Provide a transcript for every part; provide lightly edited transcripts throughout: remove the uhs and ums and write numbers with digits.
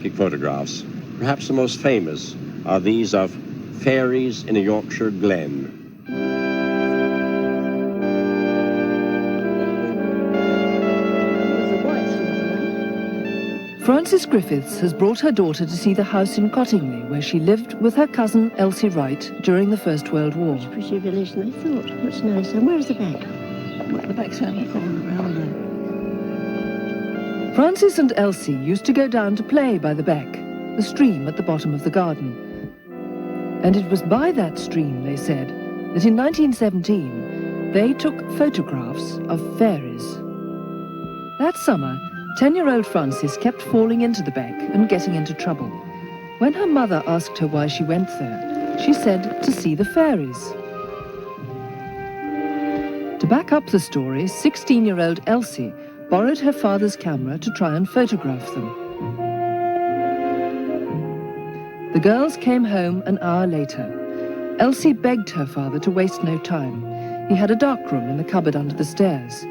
Photographs. Perhaps the most famous are these of fairies in a Yorkshire glen. Frances Griffiths has brought her daughter to see the house in Cottingley, where she lived with her cousin Elsie Wright during the First World War. It's a pretty village, and I thought, much nicer. Where's the back? Well, the back's around the corner, around there. Frances and Elsie used to go down to play by the beck, the stream at the bottom of the garden. And it was by that stream, they said, that in 1917 they took photographs of fairies. That summer, 10-year-old Frances kept falling into the beck and getting into trouble. When her mother asked her why she went there, she said to see the fairies. To back up the story, 16-year-old Elsie borrowed her father's camera to try and photograph them. The girls came home an hour later. Elsie begged her father to waste no time. He had a dark room in the cupboard under the stairs.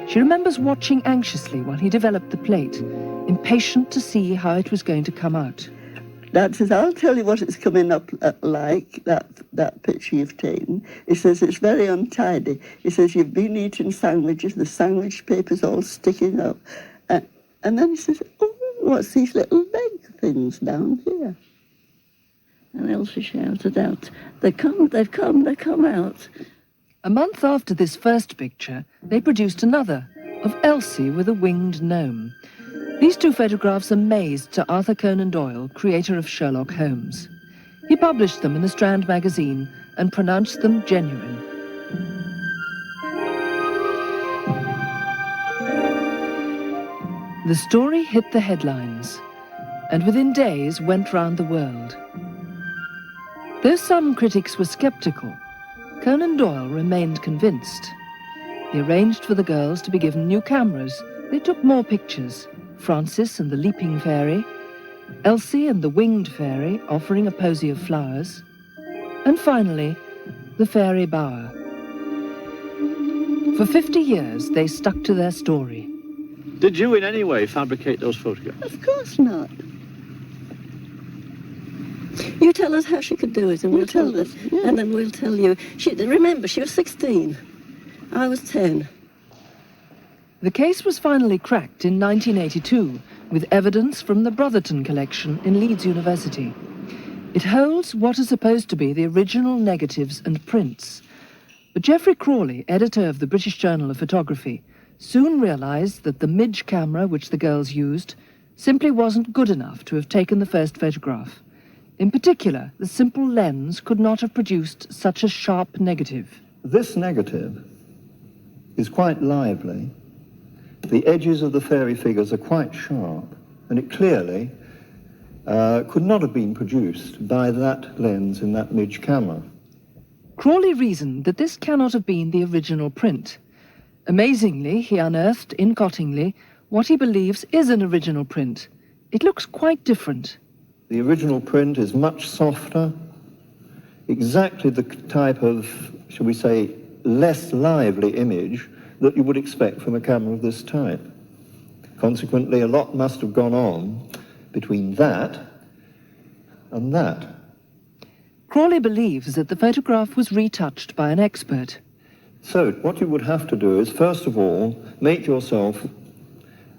She remembers watching anxiously while he developed the plate, impatient to see how it was going to come out. Dad says, I'll tell you what it's coming up like, that picture you've taken. He says, it's very untidy. He says, you've been eating sandwiches, the sandwich paper's all sticking up. And then he says, oh, what's these little leg things down here? And Elsie shouted out, they've come out. A month after this first picture, they produced another, of Elsie with a winged gnome. These two photographs amazed Sir Arthur Conan Doyle, creator of Sherlock Holmes. He published them in the Strand magazine and pronounced them genuine. The story hit the headlines, and within days went round the world. Though some critics were sceptical, Conan Doyle remained convinced. He arranged for the girls to be given new cameras. They took more pictures. Frances and the leaping fairy, Elsie and the winged fairy offering a posy of flowers, and finally, the fairy bower. For 50 years, they stuck to their story. Did you in any way fabricate those photographs? Of course not. You tell us how she could do it, and we'll tell us. Yeah. And then we'll tell you. Remember, she was 16. I was 10. The case was finally cracked in 1982 with evidence from the Brotherton collection in Leeds University. It holds what are supposed to be the original negatives and prints. But Geoffrey Crawley, editor of the British Journal of Photography, soon realized that the Midge camera which the girls used simply wasn't good enough to have taken the first photograph. In particular, the simple lens could not have produced such a sharp negative. This negative is quite lively. The edges of the fairy figures are quite sharp, and it clearly could not have been produced by that lens in that Midge camera. Crawley reasoned that this cannot have been the original print. Amazingly, he unearthed in Cottingley what he believes is an original print. It looks quite different. The original print is much softer, exactly the type of, shall we say, less lively image that you would expect from a camera of this type. Consequently, a lot must have gone on between that and that. Crawley believes that the photograph was retouched by an expert. So what you would have to do is, first of all, make yourself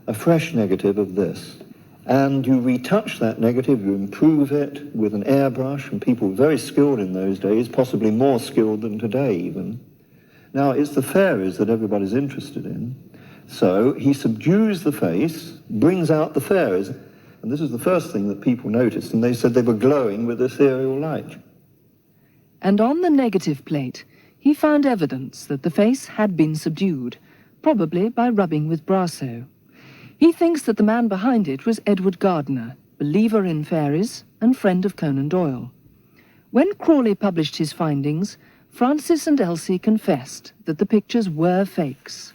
a fresh negative of this. And you retouch that negative, you improve it with an airbrush, and people were very skilled in those days, possibly more skilled than today even. Now, it's the fairies that everybody's interested in. So he subdues the face, brings out the fairies, and this is the first thing that people noticed, and they said they were glowing with ethereal light. And on the negative plate, he found evidence that the face had been subdued, probably by rubbing with Brasso. He thinks that the man behind it was Edward Gardner, believer in fairies and friend of Conan Doyle. When Crawley published his findings, Frances and Elsie confessed that the pictures were fakes.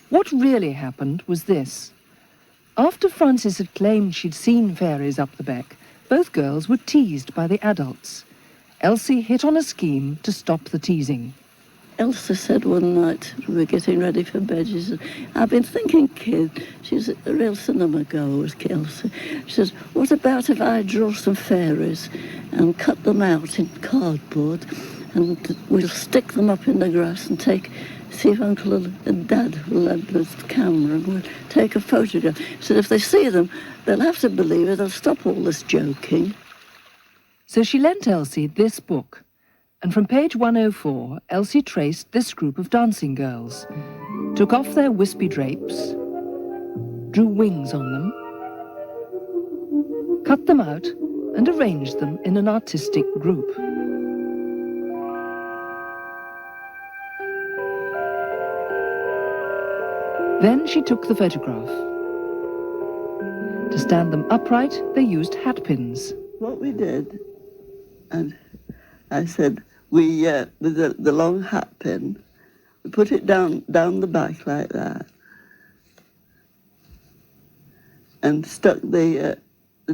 What really happened was this. After Frances had claimed she'd seen fairies up the beck, both girls were teased by the adults. Elsie hit on a scheme to stop the teasing. Elsie said one night, we were getting ready for bed, she said, I've been thinking, kid, she's a real cinema goer, was Elsie. She says, what about if I draw some fairies and cut them out in cardboard and we'll stick them up in the grass and see if Uncle and Dad will have the camera and we'll take a photograph. She said, if they see them, they'll have to believe it, they'll stop all this joking. So she lent Elsie this book, and from page 104, Elsie traced this group of dancing girls, took off their wispy drapes, drew wings on them, cut them out, and arranged them in an artistic group. Then she took the photograph. To stand them upright, they used hat pins. What we did, and I said, with the long hat pin, we put it down the back like that, and stuck the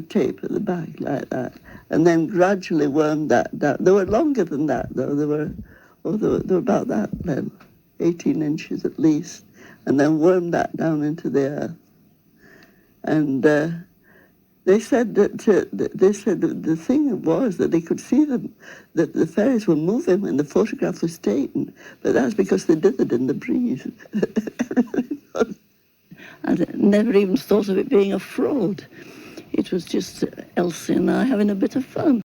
tape at the back like that, and then gradually wormed that down. They were longer than that, though. They were about that then, 18 inches at least, and then wormed that down into the earth. And they said that the thing was that they could see them, that the fairies were moving when the photograph was taken, but that's because they did it in the breeze. I never even thought of it being a fraud. It was just Elsie and I having a bit of fun.